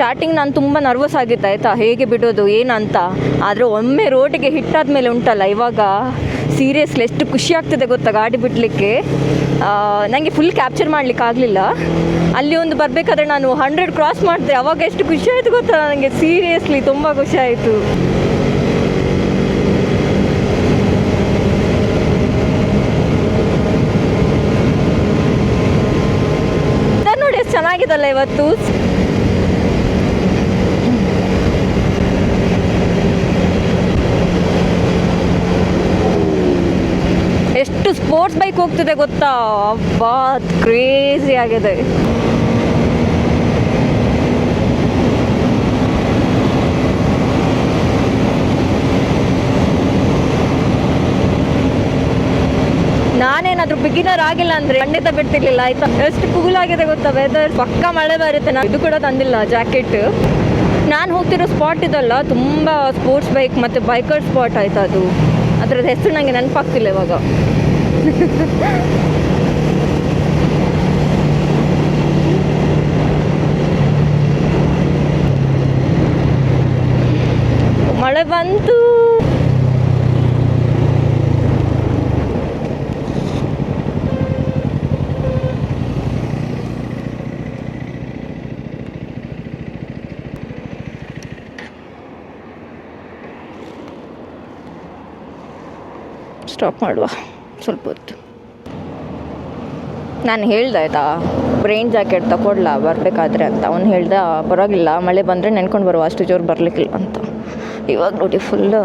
Starting ನಾನು ತುಂಬ nervous ಆಗಿತ್ತು ಆಯಿತಾ, ಹೇಗೆ ಬಿಡೋದು ಏನಂತ. ಆದರೆ ಒಮ್ಮೆ ರೋಡಿಗೆ ಹಿಟ್ಟಾದ ಮೇಲೆ ಉಂಟಲ್ಲ, ಇವಾಗ ಸೀರಿಯಸ್ಲಿ ಎಷ್ಟು ಖುಷಿ ಆಗ್ತದೆ ಗೊತ್ತಾ ಗಾಡಿ ಬಿಡಲಿಕ್ಕೆ. ನನಗೆ ಫುಲ್ ಕ್ಯಾಪ್ಚರ್ ಮಾಡಲಿಕ್ಕೆ ಆಗಲಿಲ್ಲ. ಅಲ್ಲಿ ಒಂದು ಬರಬೇಕಾದ್ರೆ ನಾನು 100 ಕ್ರಾಸ್ ಮಾಡಿದೆ, ಅವಾಗ ಎಷ್ಟು ಖುಷಿ ಆಯಿತು ಗೊತ್ತಾ ನನಗೆ. ಸೀರಿಯಸ್ಲಿ ತುಂಬ ಖುಷಿ ಆಯಿತು. ನೋಡಿ ಎಷ್ಟು ಚೆನ್ನಾಗಿದಲ್ಲ ಇವತ್ತು. ಎಷ್ಟು ಸ್ಪೋರ್ಟ್ಸ್ ಬೈಕ್ ಹೋಗ್ತಿದೆ ಗೊತ್ತಾ, ಅಬ್ಬಾ ಕ್ರೇಜಿ ಆಗಿದೆ. ನಾನೇನಾದ್ರೂ ಬಿಗಿನರ್ ಆಗಿಲ್ಲ ಅಂದ್ರೆ ಖಂಡಿತ ಬಿಡ್ತಿರ್ಲಿಲ್ಲ ಆಯ್ತಾ. ಎಷ್ಟು ಕೂಲ್ ಆಗಿದೆ ಗೊತ್ತಾ ವೆದರ್, ಪಕ್ಕ ಮಳೆ ಬರುತ್ತೆ. ನಾನು ಇದು ಕೂಡ ತಂದಿಲ್ಲ ಜಾಕೆಟ್. ನಾನು ಹೋಗ್ತಿರೋ ಸ್ಪಾಟ್ ಇದಲ್ಲ ತುಂಬ ಸ್ಪೋರ್ಟ್ಸ್ ಬೈಕ್ ಮತ್ತು ಬೈಕರ್ ಸ್ಪಾಟ್ ಆಯ್ತಾ. ಅದು ಅದರದ್ದು ಹೆಸರು ನನಗೆ ನೆನಪಾಗ್ತಿಲ್ಲ ಇವಾಗ. ಮಳೆ ಬಂತು. ಸ್ಟಾಪ್ ಮಾಡುವ ಸ್ವಲ್ಪ ಹೊತ್ತು. ನಾನು ಹೇಳ್ದೆ ಆಯಿತಾ ರೈನ್ ಜಾಕೆಟ್ ತಗೊಡ್ಲಾ ಬರಬೇಕಾದ್ರೆ ಅಂತ. ಅವ್ನು ಹೇಳ್ದೆ ಪರವಾಗಿಲ್ಲ ಮಳೆ ಬಂದರೆ ನೆನ್ಕೊಂಡು ಬರುವ, ಅಷ್ಟು ಜೋರು ಬರಲಿಕ್ಕಿಲ್ಲ ಅಂತ. ಇವಾಗ ನೋಡಿ ಫುಲ್ಲು